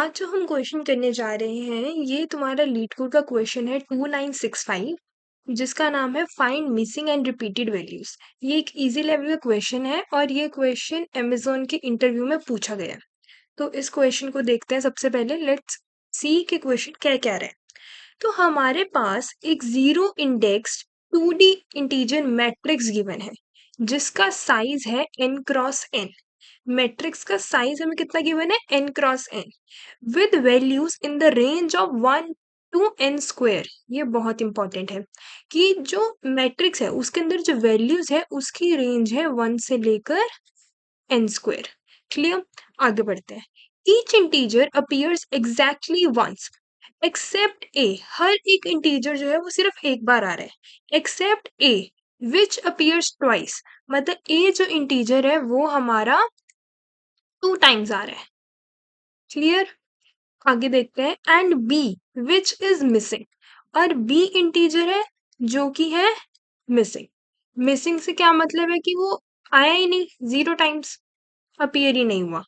आज जो हम क्वेश्चन करने जा रहे हैं ये तुम्हारा लीड कोड का क्वेश्चन है 2965 जिसका नाम है find missing and repeated values. ये एक इजी लेवल का क्वेश्चन है और ये क्वेश्चन अमेजोन के इंटरव्यू में पूछा गया है। तो इस क्वेश्चन को देखते हैं। सबसे पहले लेट्स सी के क्वेश्चन क्या क्या रहे। तो हमारे पास एक zero indexed 2D integer matrix given है जिसका साइज है n क्रॉस n। मैट्रिक्स का साइज हमें कितना गिवन है n cross n with values in the range of 1 to n square. ये बहुत इंपॉर्टेंट है कि जो मैट्रिक्स है उसके अंदर जो वैल्यूज है उसकी रेंज है 1 से लेकर n स्क्वायर। क्लियर। आगे बढ़ते हैं। Each integer appears exactly once except A. हर एक इंटीजर जो है वो सिर्फ एक बार आ रहा है एक्सेप्ट ए विच अपीयर्स ट्वाइस। मतलब ए जो इंटीजर है वो हमारा 2 टाइम्स आ रहा है। क्लियर। आगे देखते हैं। And B which is missing. और बी इंटीजर है जो कि है मिसिंग। मिसिंग से क्या मतलब है कि वो आया ही नहीं, 0 टाइम्स अपीयर ही नहीं हुआ।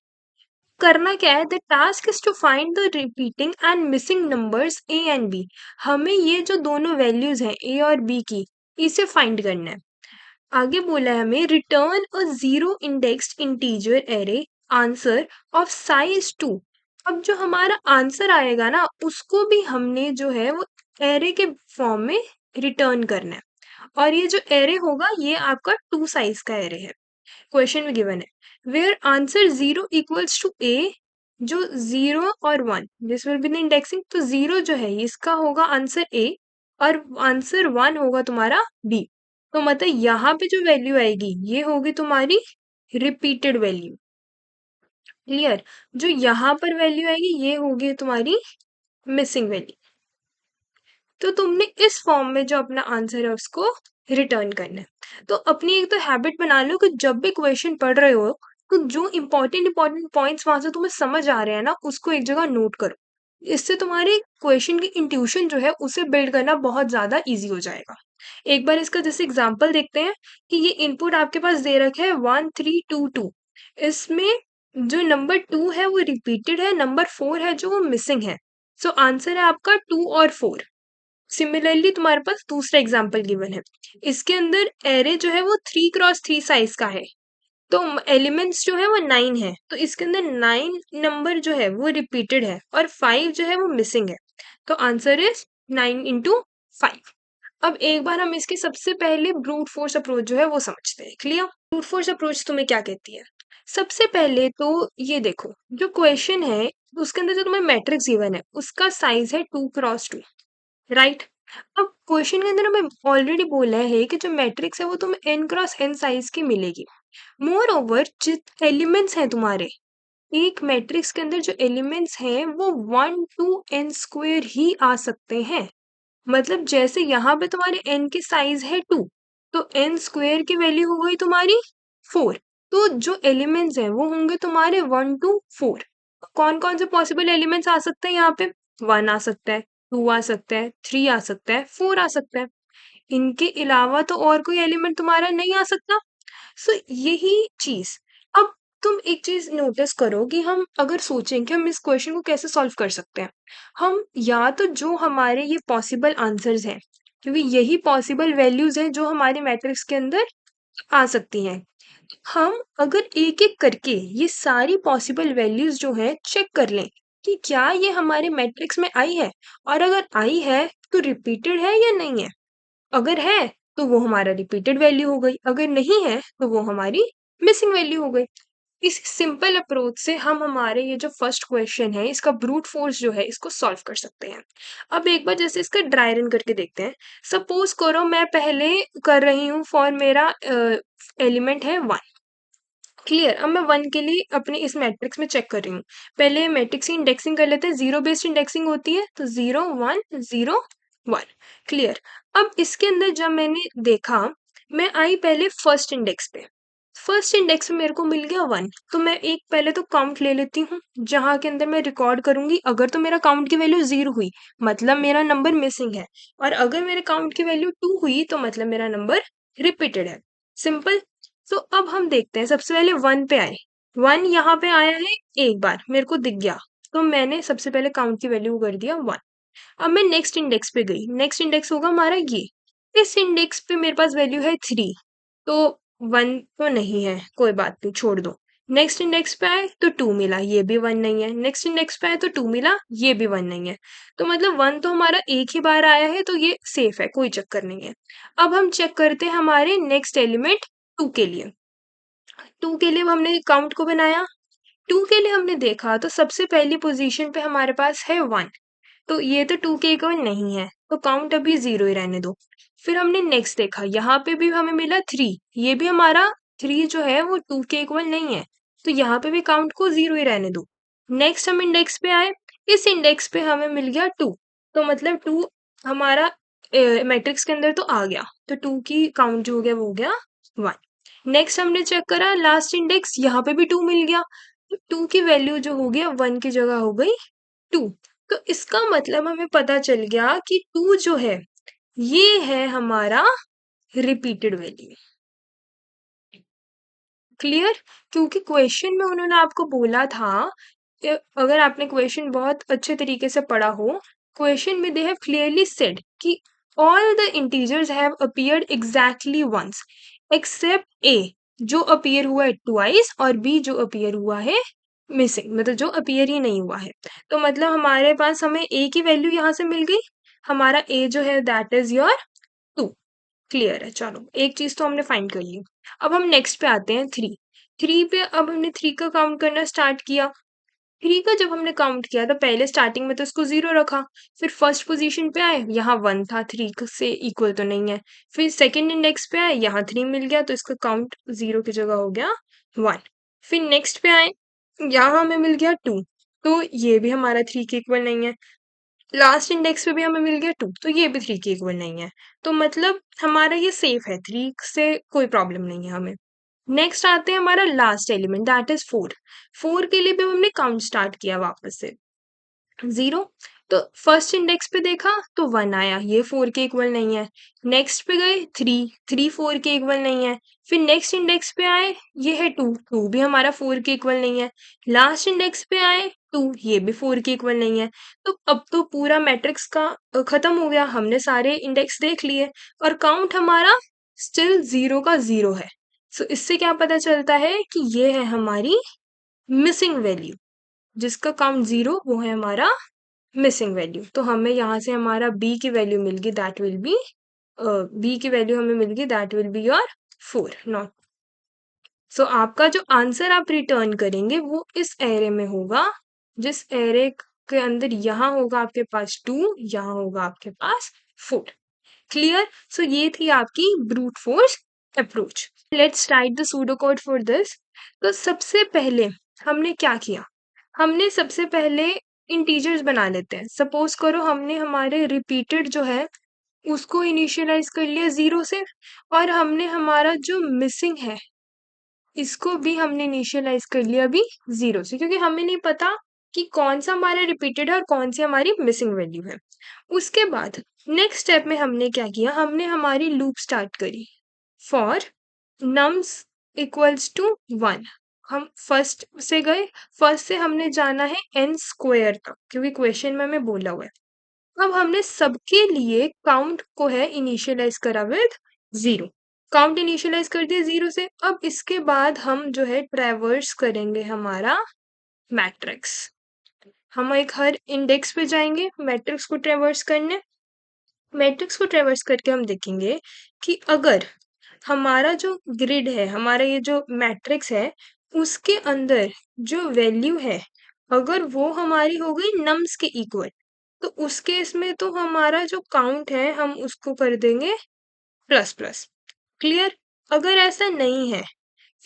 करना क्या है, the task is to find the repeating and missing numbers A and B. हमें ये जो दोनों वैल्यूज हैं ए और बी की, इसे फाइंड करना है। आगे बोला है हमें return a zero indexed integer array answer of size 2। अब जो हमारा आंसर आएगा ना उसको भी हमने जो है वो एरे के फॉर्म में रिटर्न करना है। और ये जो एरे होगा ये आपका 2 साइज का एरे है। क्वेश्चन में गिवन है वेयर आंसर 0 इक्वल्स टू ए। जो 0 और 1 this will be the indexing. तो 0 जो है इसका होगा आंसर ए और आंसर 1 होगा तुम्हारा बी। तो मतलब यहाँ पे जो वैल्यू आएगी ये होगी तुम्हारी रिपीटेड वैल्यू। क्लियर। जो यहाँ पर वैल्यू आएगी ये होगी तुम्हारी मिसिंग वैल्यू। तो तुमने इस फॉर्म में जो अपना आंसर है उसको रिटर्न करना है। तो अपनी एक तो हैबिट बना लो कि जब भी क्वेश्चन पढ़ रहे हो तो जो इंपॉर्टेंट पॉइंट्स वहां से तुम्हें समझ आ रहे हैं ना उसको एक जगह नोट करो। इससे तुम्हारे क्वेश्चन की इंट्यूशन जो है उसे बिल्ड करना बहुत ज्यादा इजी हो जाएगा। एक बार इसका जैसे एग्जांपल देखते हैं कि ये इनपुट आपके पास दे रखा है 1322। इसमें जो नंबर 2 है वो रिपीटेड है, नंबर 4 है जो वो मिसिंग है। सो आंसर है आपका 2 और 4। सिमिलरली तुम्हारे पास दूसरा एग्जाम्पल गिवन है। इसके अंदर एरे जो है वो 3 क्रॉस 3 साइज का है। तो एलिमेंट्स जो है वो 9 है। तो इसके अंदर 9 नंबर जो है वो रिपीटेड है और 5 जो है वो मिसिंग है। तो आंसर इज 9 into 5। अब एक बार हम इसके सबसे पहले ब्रूट फोर्स अप्रोच जो है वो समझते हैं। क्लियर। ब्रूट फोर्स अप्रोच तुम्हें क्या कहती है। सबसे पहले तो ये देखो जो क्वेश्चन है उसके अंदर जो तुम्हें मैट्रिक्स गिवन है उसका साइज है 2 क्रॉस 2। राइट। अब क्वेश्चन के अंदर हमें ऑलरेडी बोला है कि जो मैट्रिक्स है वो तुम्हें n क्रॉस n साइज की मिलेगी। मोर ओवर जित एलिमेंट्स हैं तुम्हारे एक मैट्रिक्स के अंदर जो एलिमेंट्स हैं वो 1 टू n स्क्वेयर ही आ सकते हैं। मतलब जैसे यहाँ पे तुम्हारे n की साइज है 2 तो n स्क्वेयर की वैल्यू हो गई तुम्हारी 4। तो जो एलिमेंट्स हैं वो होंगे तुम्हारे 1 टू 4। कौन कौन से पॉसिबल एलिमेंट्स आ सकते हैं यहाँ पे, 1 आ सकता है, 2 आ सकता है, 3 आ सकता है, 4 आ सकता है। इनके अलावा तो और कोई एलिमेंट तुम्हारा नहीं आ सकता। सो यही चीज। अब तुम एक चीज नोटिस करो कि हम अगर सोचें कि हम इस क्वेश्चन को कैसे सॉल्व कर सकते हैं। हम या तो जो हमारे ये पॉसिबल आंसर्स हैं क्योंकि यही पॉसिबल वैल्यूज हैं जो हमारे मैट्रिक्स के अंदर आ सकती हैं। हम अगर एक एक करके ये सारी पॉसिबल वैल्यूज जो है चेक कर लें कि क्या ये हमारे मैट्रिक्स में आई है और अगर आई है तो रिपीटेड है या नहीं है। अगर है तो वो हमारा रिपीटेड वैल्यू हो गई, अगर नहीं है तो वो हमारी मिसिंग वैल्यू हो गई। इस सिंपल अप्रोच से हम हमारे ये जो फर्स्ट क्वेश्चन है इसका ब्रूट फोर्स जो है इसको सॉल्व कर सकते हैं। अब एक बार जैसे इसका ड्राई रन करके देखते हैं। सपोज करो मैं पहले कर रही हूँ फॉर मेरा एलिमेंट है 1। क्लियर। अब मैं 1 के लिए अपने इस मैट्रिक्स में चेक कर रही हूँ। पहले मैट्रिक्स की इंडेक्सिंग कर लेते हैं, जीरो बेस्ड इंडेक्सिंग होती है तो 0 1 0 1। क्लियर। अब इसके अंदर जब मैंने देखा मैं आई पहले फर्स्ट इंडेक्स पे। फर्स्ट इंडेक्स में मेरे को मिल गया 1 तो मैं एक पहले तो काउंट ले लेती हूँ जहां के अंदर मैं रिकॉर्ड करूंगी। अगर तो मेरा काउंट की वैल्यू 0 हुई मतलब मेरा नंबर मिसिंग है और अगर मेरे काउंट की वैल्यू 2 हुई तो मतलब मेरा नंबर रिपीटेड है। सिंपल। तो अब हम देखते हैं सबसे पहले 1 पे आए। 1 यहाँ पे आया है एक बार मेरे को दिख गया तो मैंने सबसे पहले काउंट की वैल्यू कर दिया 1। अब मैं नेक्स्ट इंडेक्स पे गई, नेक्स्ट इंडेक्स होगा हमारा ये। इस इंडेक्स पे मेरे पास वैल्यू है 3, तो 1 तो नहीं है, कोई बात नहीं, छोड़ दो। नेक्स्ट इंडेक्स पे आए तो 2 मिला, ये भी 1 नहीं है। नेक्स्ट इंडेक्स पे आए तो 2 मिला, ये भी 1 नहीं है। तो मतलब 1 तो हमारा एक ही बार आया है, तो ये सेफ है, कोई चक्कर नहीं है। अब हम चेक करते हैं हमारे नेक्स्ट एलिमेंट 2 के लिए। 2 के लिए हमने काउंट को बनाया, 2 के लिए हमने देखा तो सबसे पहली पोजीशन पे हमारे पास है 1, तो ये तो 2 के इक्वल नहीं है, तो काउंट अभी 0 ही रहने दो। फिर हमने नेक्स्ट देखा, यहाँ पे भी हमें मिला 3, ये भी हमारा 3 जो है वो 2 के इक्वल नहीं है, तो यहाँ पे भी काउंट को 0 ही रहने दो। नेक्स्ट हम इंडेक्स पे आए, इस इंडेक्स पे हमें मिल गया 2, तो मतलब 2 हमारा मैट्रिक्स के अंदर तो आ गया, तो 2 की काउंट जो हो गया वो हो गया 1। नेक्स्ट हमने चेक करा लास्ट इंडेक्स, यहाँ पे भी 2 मिल गया, तो 2 की वैल्यू जो हो गया 1 की जगह हो गई 2। तो इसका मतलब हमें पता चल गया कि 2 जो है ये है हमारा रिपीटेड वैल्यू। क्लियर? क्योंकि क्वेश्चन में उन्होंने आपको बोला था कि अगर आपने क्वेश्चन बहुत अच्छे तरीके से पढ़ा हो, क्वेश्चन में दे हैव क्लियरली सेड कि all the integers have appeared exactly once except A जो अपीयर हुआ है ट्वाइस और बी जो अपीयर हुआ है मिसिंग, मतलब जो अपीयर ही नहीं हुआ है। तो मतलब हमारे पास हमें ए की वैल्यू यहाँ से मिल गई, हमारा ए जो है दैट इज योर 2। क्लियर है? चलो एक चीज तो हमने फाइंड कर ली। अब हम नेक्स्ट पे आते हैं 3। 3 पे अब हमने 3 का काउंट करना स्टार्ट किया। 3 का जब हमने काउंट किया तो पहले स्टार्टिंग में तो इसको 0 रखा, फिर फर्स्ट पोजीशन पे आए, यहाँ 1 था, 3 से इक्वल तो नहीं है। फिर सेकंड इंडेक्स पे आए, यहाँ 3 मिल गया, तो इसका काउंट 0 की जगह हो गया 1। फिर नेक्स्ट पे आए, यहाँ हमें मिल गया 2, तो ये भी हमारा 3 के इक्वल नहीं है। लास्ट इंडेक्स पे भी हमें मिल गया 2, तो ये भी 3 के इक्वल नहीं है। तो मतलब हमारा ये सेफ है, 3 से कोई प्रॉब्लम नहीं है हमें। नेक्स्ट आते हैं हमारा लास्ट एलिमेंट दैट इज 4। 4 के लिए भी हमने काउंट स्टार्ट किया वापस से 0। तो फर्स्ट इंडेक्स पे देखा तो 1 आया, ये 4 के इक्वल नहीं है। नेक्स्ट पे गए 3, 3 4 के इक्वल नहीं है। फिर नेक्स्ट इंडेक्स पे आए, ये है 2, 2 भी हमारा 4 के इक्वल नहीं है। लास्ट इंडेक्स पे आए 2, ये भी 4 के इक्वल नहीं है। तो अब तो पूरा मैट्रिक्स का खत्म हो गया, हमने सारे इंडेक्स देख लिए और काउंट हमारा स्टिल 0 का 0 है। सो इससे क्या पता चलता है कि ये है हमारी मिसिंग वैल्यू, जिसका काउंट 0 वो है हमारा मिसिंग वैल्यू। तो हमें यहाँ से हमारा बी की वैल्यू मिल गई, दैट विल बी बी की वैल्यू हमें मिल गई, that will be your 4 not. So आपका जो आंसर आप रिटर्न करेंगे वो इस एरे में होगा, जिस एरे के अंदर यहाँ होगा आपके पास 2, यहाँ होगा आपके पास 4। क्लियर? सो ये थी आपकी brute force approach. Let's write the pseudo code for this. तो सबसे पहले हमने क्या किया, हमने सबसे पहले इंटीजर्स बना लेते हैं। सपोज करो हमने हमारे रिपीटेड जो है उसको इनिशियलाइज कर लिया 0 से, और हमने हमारा जो मिसिंग है इसको भी हमने इनिशियलाइज कर लिया अभी 0 से, क्योंकि हमें नहीं पता कि कौन सा हमारा रिपीटेड है और कौन सी हमारी मिसिंग वैल्यू है। उसके बाद नेक्स्ट स्टेप में हमने क्या किया, हमने हमारी लूप स्टार्ट करी फॉर नम्स इक्वल्स टू 1। हम फर्स्ट से गए, फर्स्ट से हमने जाना है n स्क्वायर तक, क्योंकि क्वेश्चन में हमें बोला हुआ है। अब हमने सबके लिए काउंट को है इनिशियलाइज करा विद 0। काउंट इनिशियलाइज कर दिया 0 से। अब इसके बाद हम जो है ट्रेवर्स करेंगे हमारा मैट्रिक्स। हम एक हर इंडेक्स पे जाएंगे मैट्रिक्स को ट्रेवर्स करने। मैट्रिक्स को ट्रेवर्स करके हम देखेंगे कि अगर हमारा जो ग्रिड है, हमारा ये जो मैट्रिक्स है, उसके अंदर जो वैल्यू है अगर वो हमारी हो गई नम्स के इक्वल, तो उस केस में तो हमारा जो काउंट है हम उसको कर देंगे प्लस प्लस। क्लियर? अगर ऐसा नहीं है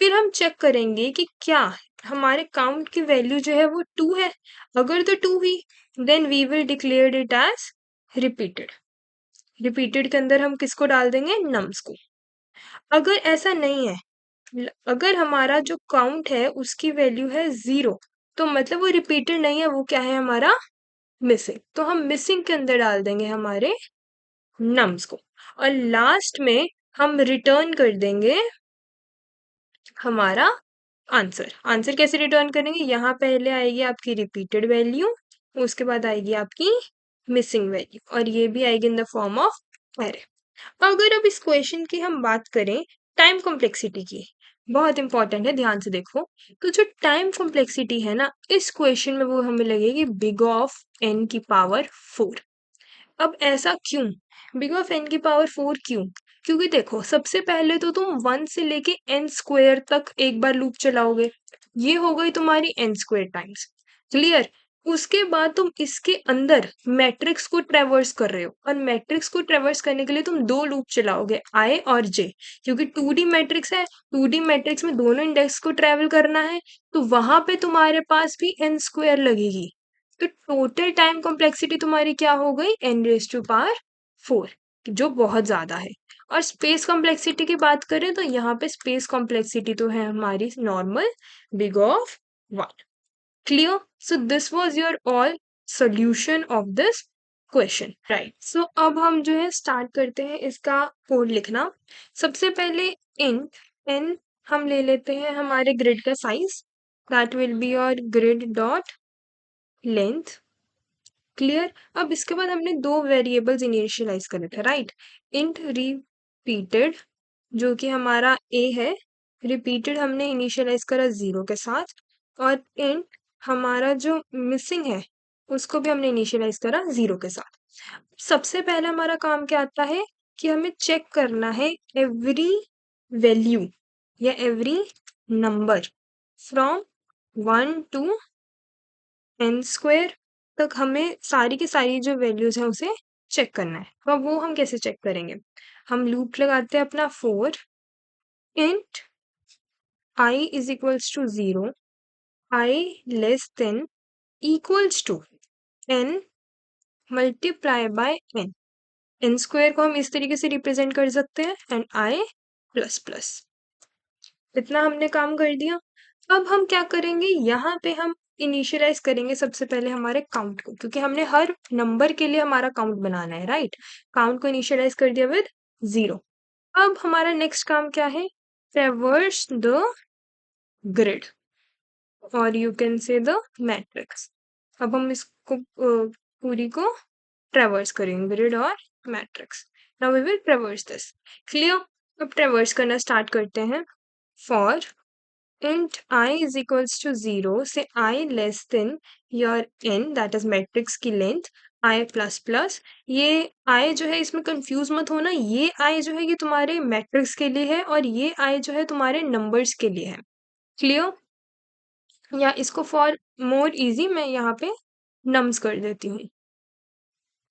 फिर हम चेक करेंगे कि क्या हमारे काउंट की वैल्यू जो है वो 2 है। अगर तो 2 ही, then we will declare it as repeated. Repeated के अंदर हम किसको डाल देंगे, नम्स को। अगर ऐसा नहीं है, अगर हमारा जो काउंट है उसकी वैल्यू है 0, तो मतलब वो रिपीटेड नहीं है, वो क्या है हमारा मिसिंग। तो हम मिसिंग के अंदर डाल देंगे हमारे नम्स को, और लास्ट में हम रिटर्न कर देंगे हमारा आंसर। आंसर कैसे रिटर्न करेंगे? यहाँ पहले आएगी आपकी रिपीटेड वैल्यू, उसके बाद आएगी आपकी मिसिंग वैल्यू, और ये भी आएगी इन द फॉर्म ऑफ एरे। अगर अब इस क्वेश्चन की हम बात करें टाइम कॉम्प्लेक्सिटी की, बहुत इंपॉर्टेंट है, ध्यान से देखो। तो जो टाइम कॉम्प्लेक्सिटी है ना, इस क्वेश्चन में वो हमें लगेगी बिग ऑफ n की पावर 4। अब ऐसा क्यों? बिग ऑफ n की पावर 4 क्यों? क्योंकि देखो, सबसे पहले तो तुम 1 से लेके n स्क्वायर तक एक बार लूप चलाओगे, ये हो गई तुम्हारी n स्क्वायर टाइम्स। क्लियर? उसके बाद तुम इसके अंदर मैट्रिक्स को ट्रेवर्स कर रहे हो, और मैट्रिक्स को ट्रेवर्स करने के लिए तुम दो लूप चलाओगे, i और j, क्योंकि 2D मैट्रिक्स है, 2D मैट्रिक्स में दोनों इंडेक्स को ट्रेवल करना है, तो वहां पे तुम्हारे पास भी n स्क्वायर लगेगी। तो टोटल टाइम कॉम्प्लेक्सिटी तुम्हारी क्या हो गई? n रेज टू पावर 4, जो बहुत ज्यादा है। और स्पेस कॉम्प्लेक्सिटी की बात करें तो यहाँ पे स्पेस कॉम्प्लेक्सिटी तो है हमारी normal big of 1। Clear? So this was your all solution of this question, right? So अब हम जो है स्टार्ट करते हैं इसका कोड लिखना। सबसे पहले इंट n हम ले लेते हैं हमारे ग्रिड का size, that will be your grid dot length. Clear? अब इसके बाद हमने दो वेरिएबल्स इनिशियलाइज करे थे, राइट? इंट रिपीटेड, जो कि हमारा a है, रिपीटेड हमने इनिशियलाइज करा 0 के साथ, और इंट हमारा जो मिसिंग है उसको भी हमने इनिशियलाइज करा 0 के साथ। सबसे पहला हमारा काम क्या आता है कि हमें चेक करना है एवरी वैल्यू या every number from 1 to n square तक, हमें सारी की सारी जो वैल्यूज है उसे चेक करना है। तो अब वो हम कैसे चेक करेंगे? हम लूप लगाते हैं अपना for, int i is equals to 0, i less than equals to n multiply by n। n square को हम इस तरीके से रिप्रेजेंट कर सकते हैं, एंड i प्लस प्लस। इतना हमने काम कर दिया। अब हम क्या करेंगे, यहाँ पे हम इनिशियलाइज करेंगे सबसे पहले हमारे काउंट को, क्योंकि हमने हर नंबर के लिए हमारा काउंट बनाना है, राइट? काउंट को इनिशियलाइज कर दिया विद 0। अब हमारा नेक्स्ट काम क्या है? ट्रेवर्स द ग्रिड, और you can say the matrix. अब हम इसको पूरी को ट्रेवर्स करेंगे, ग्रिड और matrix. Now we will traverse this. Clear? अब ट्रेवर्स करना स्टार्ट करते हैं। For int I is equals to 0 से I less than your n, that is matrix की length I plus plus। ये I जो है इसमें कंफ्यूज मत होना, ये I जो है ये तुम्हारे मैट्रिक्स के लिए है, और ये I जो है तुम्हारे नंबर्स के लिए है। क्लियर? या इसको फॉर मोर इजी मैं यहाँ पे नम्स कर देती हूँ।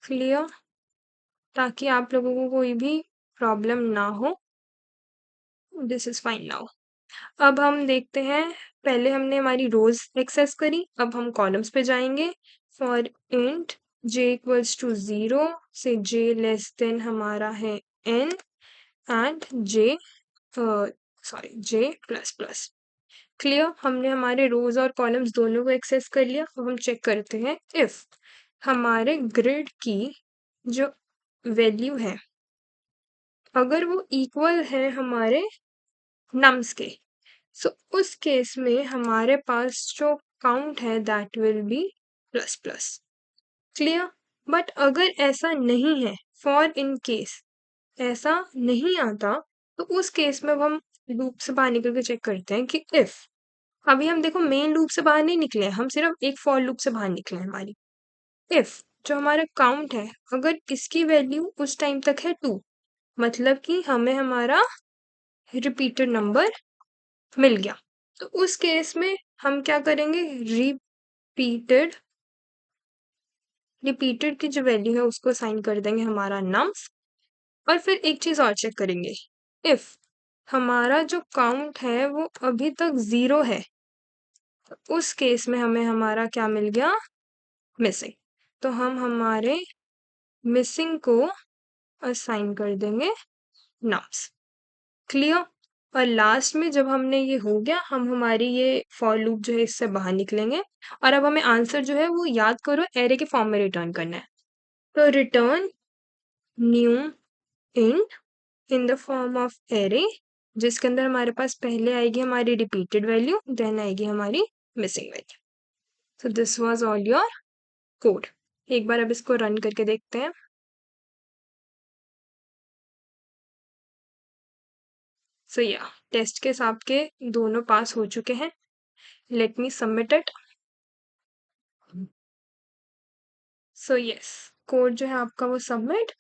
क्लियर? ताकि आप लोगों को कोई भी प्रॉब्लम ना हो। This is fine now. अब हम देखते हैं, पहले हमने हमारी रोज एक्सेस करी, अब हम कॉलम्स पे जाएंगे। For int j equals to 0 से j लेस देन हमारा है n, and j plus plus. Clear? हमने हमारे रोज और कॉलम्स दोनों को एक्सेस कर लिया। अब हम चेक करते हैं इफ हमारे ग्रिड की जो वैल्यू है अगर वो इक्वल है हमारे नम्स के, सो उस केस में हमारे पास जो काउंट है that will B plus plus. Clear? But अगर ऐसा नहीं है, फॉर इन केस ऐसा नहीं आता, तो उस केस में हम लूप से बाहर निकल के चेक करते हैं कि इफ, अभी हम देखो मेन लूप से बाहर नहीं निकले हैं, हम सिर्फ एक फॉर लूप से बाहर निकले हैं। हमारी इफ जो हमारा काउंट है अगर इसकी वैल्यू उस टाइम तक है 2, मतलब कि हमें हमारा रिपीटेड नंबर मिल गया, तो उस केस में हम क्या करेंगे, रिपीटेड रिपीटेड की जो वैल्यू है उसको असाइन कर देंगे हमारा नम्स। और फिर एक चीज और चेक करेंगे, इफ हमारा जो काउंट है वो अभी तक 0 है, तो उस केस में हमें हमारा क्या मिल गया, मिसिंग। तो हम हमारे मिसिंग को असाइन कर देंगे नम्स। क्लियर? और लास्ट में जब हमने ये हो गया, हम हमारी ये फॉर लूप जो है इससे बाहर निकलेंगे, और अब हमें आंसर जो है वो याद करो एरे के फॉर्म में रिटर्न करना है। तो return new int in the form of array जिसके अंदर हमारे पास पहले आएगी हमारी रिपीटेड वैल्यू, देन आएगी हमारी missing value. So this was all your code. एक बार अब इसको रन करके देखते हैं। सो या टेस्ट के हिसाब के दोनों पास हो चुके हैं। Late me submit it. So yes, code जो है आपका वो सबमिट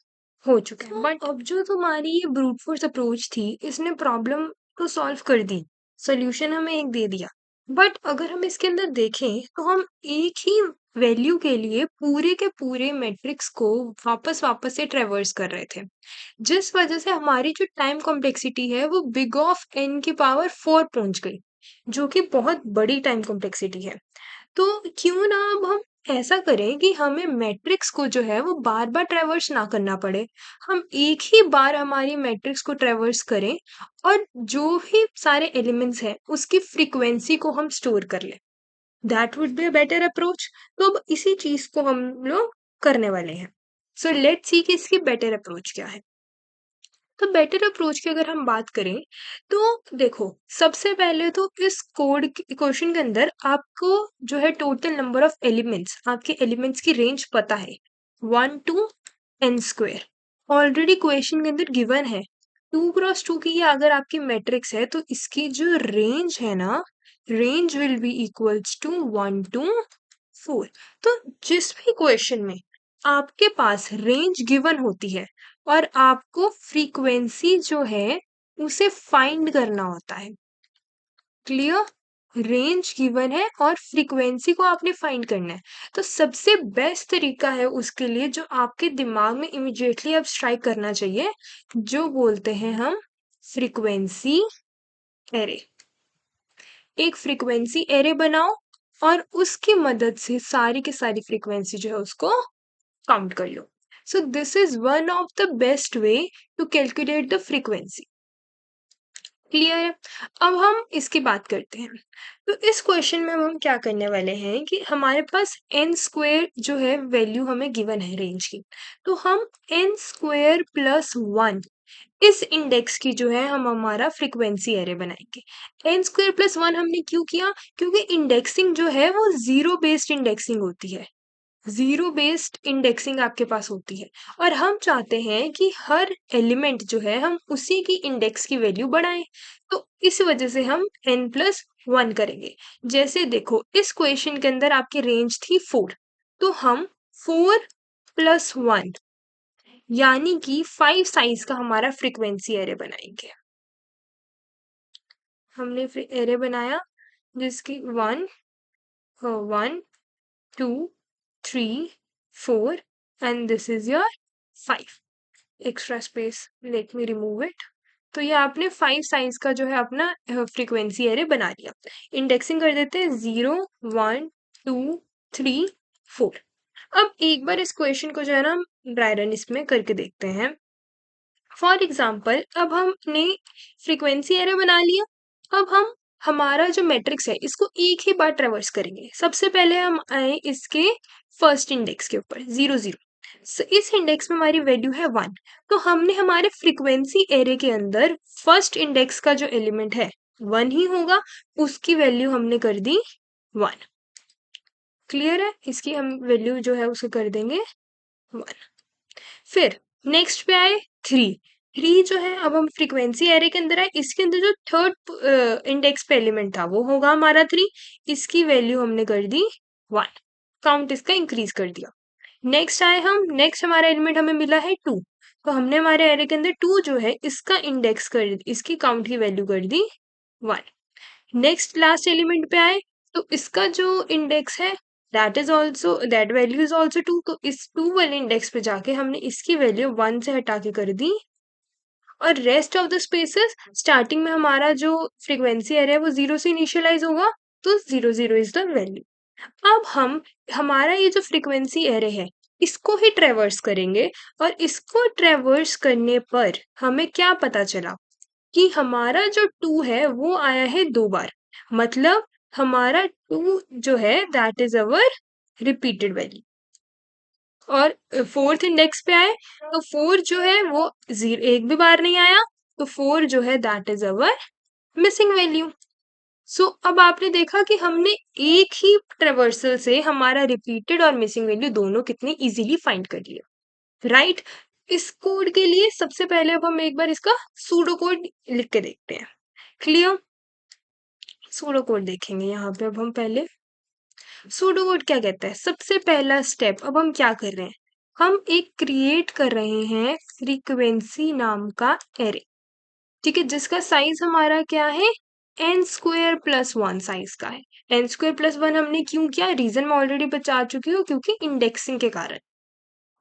हो चुका है। बट अब जो तुम्हारी ये ब्रूट फोर्स अप्रोच थी, इसने प्रॉब्लम को सॉल्व कर दी, सोल्यूशन हमें एक दे दिया। बट अगर हम इसके अंदर देखें तो हम एक ही वैल्यू के लिए पूरे के पूरे मैट्रिक्स को वापस वापस से ट्रेवर्स कर रहे थे, जिस वजह से हमारी जो टाइम कॉम्प्लेक्सिटी है वो बिग ऑफ n की पावर 4 पहुंच गई, जो कि बहुत बड़ी टाइम कॉम्प्लेक्सिटी है। तो क्यों ना अब हम ऐसा करें कि हमें मैट्रिक्स को जो है वो बार बार ट्रेवर्स ना करना पड़े, हम एक ही बार हमारी मैट्रिक्स को ट्रेवर्स करें और जो भी सारे एलिमेंट्स हैं उसकी फ्रीक्वेंसी को हम स्टोर कर लें। That would be a better approach. तो अब इसी चीज को हम लोग करने वाले हैं। सो लेट्स सी कि इसकी बेटर अप्रोच क्या है। तो बेटर अप्रोच की अगर हम बात करें तो देखो, सबसे पहले तो इस कोड क्वेश्चन के अंदर आपको जो है टोटल नंबर ऑफ एलिमेंट्स, आपके एलिमेंट्स की रेंज पता है, 1 to n²। ऑलरेडी क्वेश्चन के अंदर गिवन है 2 × 2 की ये अगर आपकी मैट्रिक्स है तो इसकी जो रेंज है ना, range will be equals to 1 to 4। तो जिस भी क्वेश्चन में आपके पास रेंज गिवन होती है और आपको फ्रीक्वेंसी जो है उसे फाइंड करना होता है, क्लियर? रेंज गिवन है और फ्रीक्वेंसी को आपने फाइंड करना है। तो सबसे बेस्ट तरीका है उसके लिए जो आपके दिमाग में इमिडिएटली अब स्ट्राइक करना चाहिए, जो बोलते हैं हम फ्रीक्वेंसी एरे। एक फ्रीक्वेंसी एरे बनाओ और उसकी मदद से सारी की सारी फ्रीक्वेंसी जो है उसको काउंट कर लो। So this is one of the best way to calculate the frequency. Clear है? अब हम इसकी बात करते हैं। तो इस क्वेश्चन में हम क्या करने वाले हैं कि हमारे पास n² जो है वैल्यू हमें गिवन है रेंज की, तो हम n² + 1 इस इंडेक्स की जो है हम हमारा फ्रीक्वेंसी एरे बनाएंगे। n² + 1 हमने क्यों किया? क्योंकि इंडेक्सिंग जो है वो जीरो बेस्ड इंडेक्सिंग होती है, जीरो बेस्ड इंडेक्सिंग आपके पास होती है और हम चाहते हैं कि हर एलिमेंट जो है हम उसी की इंडेक्स की वैल्यू बढ़ाएं। तो इस वजह से हम n+1 करेंगे। जैसे देखो, इस क्वेश्चन के अंदर आपकी रेंज थी 4, तो हम 4+1 यानी कि 5 साइज का हमारा फ्रीक्वेंसी एरे बनाएंगे। हमने एरे बनाया जिसकी 1 1 2 3 4 and this is your 5 extra space, let me remove it। तो ये आपने 5 साइज का जो है अपना फ्रीक्वेंसी एरे बना लिया। इंडेक्सिंग कर देते हैं 0 1 2 3 4। अब एक बार इस क्वेश्चन को जो है ना ड्राई रन इसमें करके देखते हैं। फॉर एग्जाम्पल अब हमने फ्रीक्वेंसी एरे बना लिया। अब हम हमारा जो मैट्रिक्स है इसको एक ही बार ट्रेवर्स करेंगे। सबसे पहले हम आए इसके फर्स्ट इंडेक्स के ऊपर 0 0। इस इंडेक्स में हमारी वैल्यू है 1, तो हमने हमारे फ्रीक्वेंसी एरे के अंदर फर्स्ट इंडेक्स का जो एलिमेंट है 1 ही होगा, उसकी वैल्यू हमने कर दी 1। क्लियर है? इसकी हम वैल्यू जो है उसे कर देंगे 1। फिर नेक्स्ट पे आए 3। 3 जो है अब हम फ्रीक्वेंसी एरे के अंदर आए, इसके अंदर जो थर्ड इंडेक्स पे एलिमेंट था वो होगा हमारा 3, इसकी वैल्यू हमने कर दी 1, काउंट इसका इंक्रीज कर दिया। नेक्स्ट आए हम, नेक्स्ट हमारा एलिमेंट हमें मिला है 2, तो हमने हमारे एरे के अंदर 2 जो है इसका इंडेक्स कर, इसकी काउंट की वैल्यू कर दी 1। नेक्स्ट लास्ट एलिमेंट पे आए तो इसका जो इंडेक्स है दैट वैल्यू इज ऑल्सो 2, तो इस 2 वाले इंडेक्स पे जाके हमने इसकी वैल्यू 1 से हटा के कर दी। और rest of the spaces starting में हमारा जो फ्रीक्वेंसी एरे है वो 0 से इनिशियलाइज होगा, तो 0 0 इज द वैल्यू। अब हम हमारा ये जो फ्रीक्वेंसी एरे है इसको ही ट्रेवर्स करेंगे और इसको ट्रेवर्स करने पर हमें क्या पता चला कि हमारा जो 2 है वो आया है 2 बार, मतलब हमारा 2 जो है that is our repeated value. और फोर्थ इंडेक्स पे आए तो 4 जो है वो एक भी बार नहीं आया, तो 4 जो है that is our missing value. So अब आपने देखा कि हमने एक ही ट्रेवर्सल से हमारा रिपीटेड और मिसिंग वैल्यू दोनों कितने इजीली फाइंड कर लिया, राइट। इस कोड के लिए सबसे पहले अब हम एक बार इसका सूडो कोड लिख के देखते हैं। क्लियर, सूडो कोड देखेंगे यहाँ पे। अब हम पहले सूडो कोड क्या कहता है, सबसे पहला स्टेप अब हम क्या कर रहे हैं, हम एक क्रिएट कर रहे हैं फ्रीक्वेंसी नाम का एरे, ठीक है, जिसका साइज हमारा क्या है, N square plus one size का है। एन स्क्वायर प्लस वन हमने क्यों किया, रीजन मैं ऑलरेडी बता चुकी हूँ, क्योंकि इंडेक्सिंग के कारण,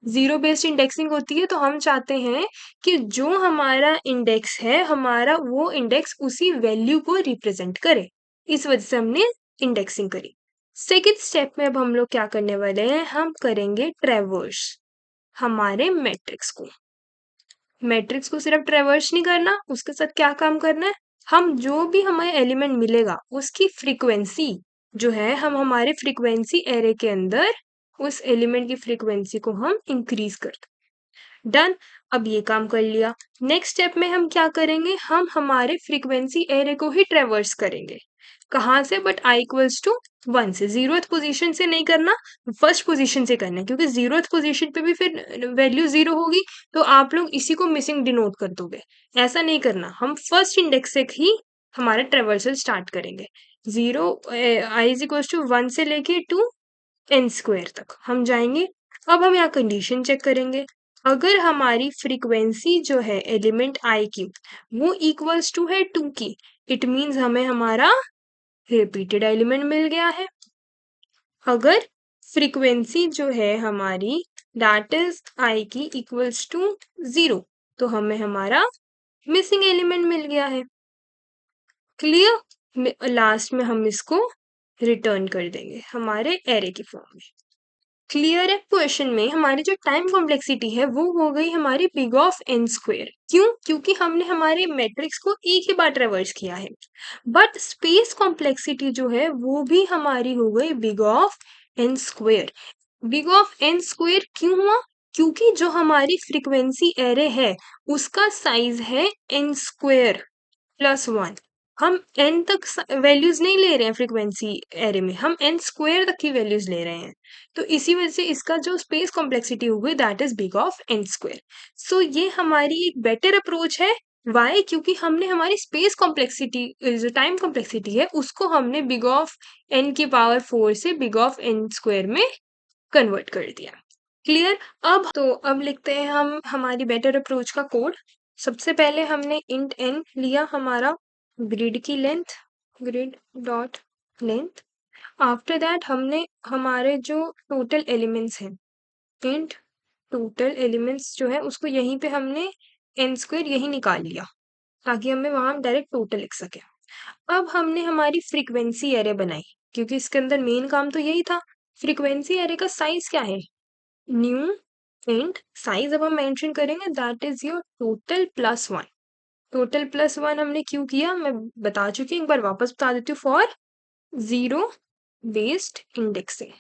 जीरो बेस्ड इंडेक्सिंग होती है, तो हम चाहते हैं कि जो हमारा इंडेक्स है हमारा वो इंडेक्स उसी वैल्यू को रिप्रेजेंट करे, इस वजह से हमने इंडेक्सिंग करी। सेकेंड स्टेप में अब हम लोग क्या करने वाले हैं, हम करेंगे ट्रेवर्स हमारे मैट्रिक्स को सिर्फ ट्रेवर्स नहीं करना, उसके साथ क्या काम करना है, हम जो भी हमें एलिमेंट मिलेगा उसकी फ्रीक्वेंसी जो है, हम हमारे फ्रीक्वेंसी एरे के अंदर उस एलिमेंट की फ्रीक्वेंसी को हम इंक्रीज करते। डन, अब ये काम कर लिया। नेक्स्ट स्टेप में हम क्या करेंगे, हम हमारे फ्रीक्वेंसी एरे को ही ट्रेवर्स करेंगे, कहाँ से, but I equals to one से, जीरोथ पोजीशन से नहीं करना, फर्स्ट पोजीशन से करना है, क्योंकि जीरोथ पोजीशन पे भी फिर वैल्यू जीरो होगी, तो आप लोग इसी को मिसिंग डिनोट कर दोगे। ऐसा नहीं करना, हम फर्स्ट इंडेक्स से ही हमारा ट्रेवर्सल स्टार्ट करेंगे। Zero I is equals to one से लेके टू एन स्क्वायर तक हम जाएंगे। अब हम यहाँ कंडीशन चेक करेंगे, अगर हमारी फ्रीक्वेंसी जो है एलिमेंट आई की वो इक्वल्स टू है टू की, इट मीन्स हमें हमारा रिपीटेड एलिमेंट मिल गया है। अगर फ्रीक्वेंसी जो है हमारी दैट इज आई की इक्वल्स टू जीरो, तो हमें हमारा मिसिंग एलिमेंट मिल गया है। क्लियर, लास्ट में हम इसको रिटर्न कर देंगे हमारे एरे की फॉर्म में। क्लियर है, क्वेश्चन में हमारी जो टाइम कॉम्प्लेक्सिटी है वो हो गई हमारी बिग ऑफ एन स्क्वायर, क्यों, क्योंकि हमने हमारे मैट्रिक्स को एक ही बार ट्रेवर्स किया है। बट स्पेस कॉम्प्लेक्सिटी जो है वो भी हमारी हो गई big of N square. Big of N square क्यों हुआ, क्योंकि जो हमारी फ्रीक्वेंसी एरे है उसका साइज है एन स्क्वायर प्लस वन। हम एन तक वैल्यूज नहीं ले रहे हैं फ्रीक्वेंसी एरे में, हम एन स्क्वायर तक की वैल्यूज ले रहे हैं, तो इसी वजह से इसका जो स्पेस कॉम्प्लेक्सिटी हो गई that is big of N square. So ये हमारी एक बेटर अप्रोच है। वाई, क्योंकि हमने हमारी स्पेस कॉम्प्लेक्सिटी जो टाइम कॉम्प्लेक्सिटी है उसको हमने बिग ऑफ एन की पावर फोर से बिग ऑफ एन स्क्वायर में कन्वर्ट कर दिया। क्लियर, अब लिखते हैं हम हमारी बेटर अप्रोच का कोड। सबसे पहले हमने इंट एन लिया हमारा ग्रिड की length, grid dot length. After that हमने हमारे जो टोटल एलिमेंट्स हैं, इंट टोटल एलिमेंट्स जो है उसको यहीं पे हमने एन स्क्वायर यही निकाल लिया, ताकि हमें वहां डायरेक्ट टोटल लिख सके। अब हमने हमारी फ्रीक्वेंसी एरे बनाई, क्योंकि इसके अंदर मेन काम तो यही था। फ्रीक्वेंसी एरे का साइज क्या है, न्यू इंट साइज अब हम मेंशन करेंगे that is your total plus one. Total plus one हमने क्यों किया मैं बता चुकी हूँ, एक बार वापस बता देती हूँ, for zero based indexing.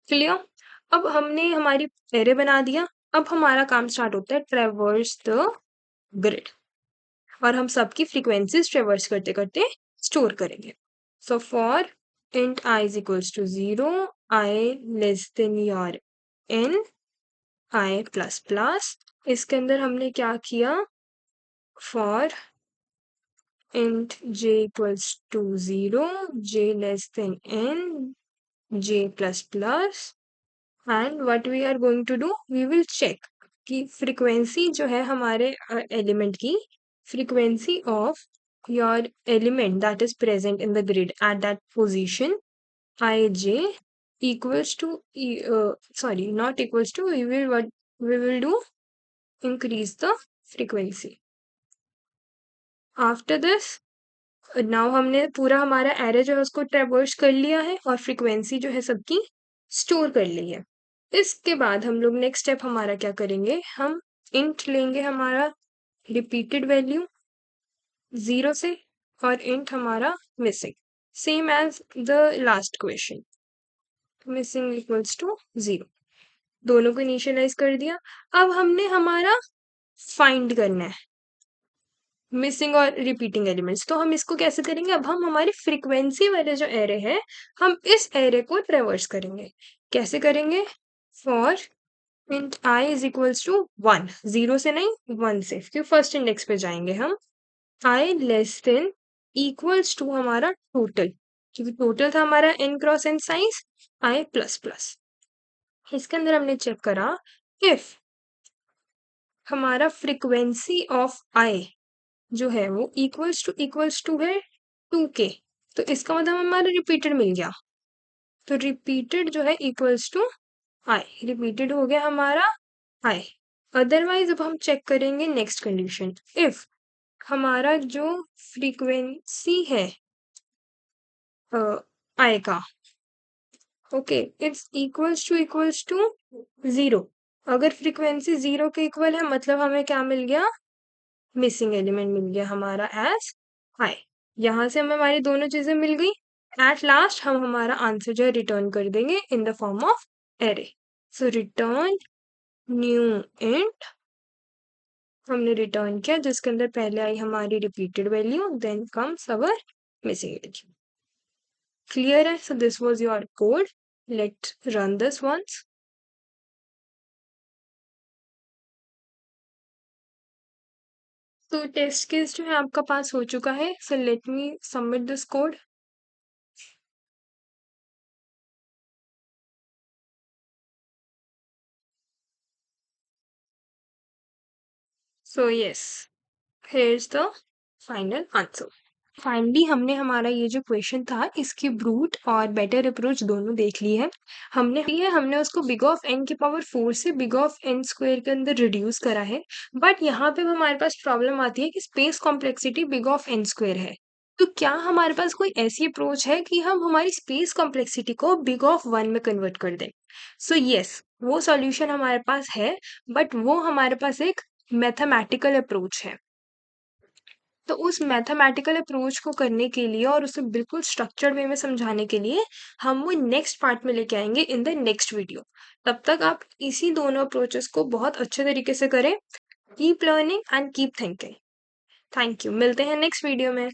Clear, अब हमने हमारी एरे बना दिया, अब हमारा काम स्टार्ट होता है ट्रेवर्स द ग्रिड, और हम सबकी फ्रीक्वेंसीज ट्रेवर्स करते करते स्टोर करेंगे। So for int I is equals to zero, I less than your N, I plus plus, इसके अंदर हमने क्या किया, for int j equals to 0, j less than n, j plus plus, and what we are going to do, we will check कि frequency जो है हमारे element की frequency of your element that is present in the grid at that position ij equals to sorry not equals to, what we will do, increase the frequency. After this, now हमने पूरा हमारा array जो है उसको ट्रेवर्स कर लिया है और फ्रीक्वेंसी जो है सबकी स्टोर कर ली है। इसके बाद हम लोग नेक्स्ट स्टेप हमारा क्या करेंगे, हम इंट लेंगे हमारा रिपीटेड वैल्यू जीरो से, और इंट हमारा missing, same as the last question, missing equals to zero, दोनों को इनिशियलाइज कर दिया। अब हमने हमारा फाइंड करना है, मिसिंग और रिपीटिंग एलिमेंट्स। तो हम इसको कैसे करेंगे, अब हम हमारी फ्रीक्वेंसी वाले जो एरे है हम इस एरे को ट्रेवर्स करेंगे। कैसे करेंगे, for int i is equals to 1, 0 से नहीं 1 से, क्योंकि फर्स्ट इंडेक्स पे जाएंगे हम। i less than equals to हमारा टोटल, क्योंकि टोटल था हमारा n cross n size, i plus plus. इसके अंदर हमने चेक करा इफ हमारा फ्रीक्वेंसी ऑफ i जो है वो इक्वल्स टू है 2k, तो इसका मतलब हमारा रिपीटेड मिल गया। तो रिपीटेड जो है इक्वल्स टू i, रिपीटेड हो गया हमारा i। अदरवाइज अब हम चेक करेंगे नेक्स्ट कंडीशन, इफ हमारा जो फ्रीक्वेंसी है i का, ओके, इट्स इक्वल्स टू 0। अगर फ्रीक्वेंसी 0 के इक्वल है मतलब हमें क्या मिल गया, मिसिंग एलिमेंट मिल गया हमारा एज i। यहाँ से हमें हमारी दोनों चीजें मिल गई। एट लास्ट हम हमारा आंसर जो है रिटर्न कर देंगे in the form of array. So return new int, हमने रिटर्न किया जिसके अंदर पहले आई हमारी repeated value, then comes our missing value. Clear है? So this was your code, let's run this once. तो टेस्ट केस जो है आपका पास हो चुका है, so let me submit this code. So yes, here's the final answer. Finally हमने हमारा ये जो क्वेश्चन था इसकी ब्रूट और बेटर अप्रोच दोनों देख ली है। हमने उसको बिग ऑफ एन की पावर 4 से बिग ऑफ एन स्क्वायर के अंदर रिड्यूस करा है। बट यहाँ पे हमारे पास प्रॉब्लम आती है कि space complexity big of N square है। तो क्या हमारे पास कोई ऐसी अप्रोच है कि हम हमारी स्पेस कॉम्प्लेक्सिटी को बिग ऑफ 1 में कन्वर्ट कर दें? सो यस, वो सॉल्यूशन हमारे पास है, बट वो हमारे पास एक मैथमेटिकल अप्रोच है। तो उस मैथमेटिकल अप्रोच को करने के लिए और उसे बिल्कुल स्ट्रक्चर्ड वे में समझाने के लिए हम वो नेक्स्ट पार्ट में लेके आएंगे इन द नेक्स्ट वीडियो। तब तक आप इसी दोनों अप्रोचेस को बहुत अच्छे तरीके से करें। Keep learning and keep thinking. Thank you, मिलते हैं नेक्स्ट वीडियो में।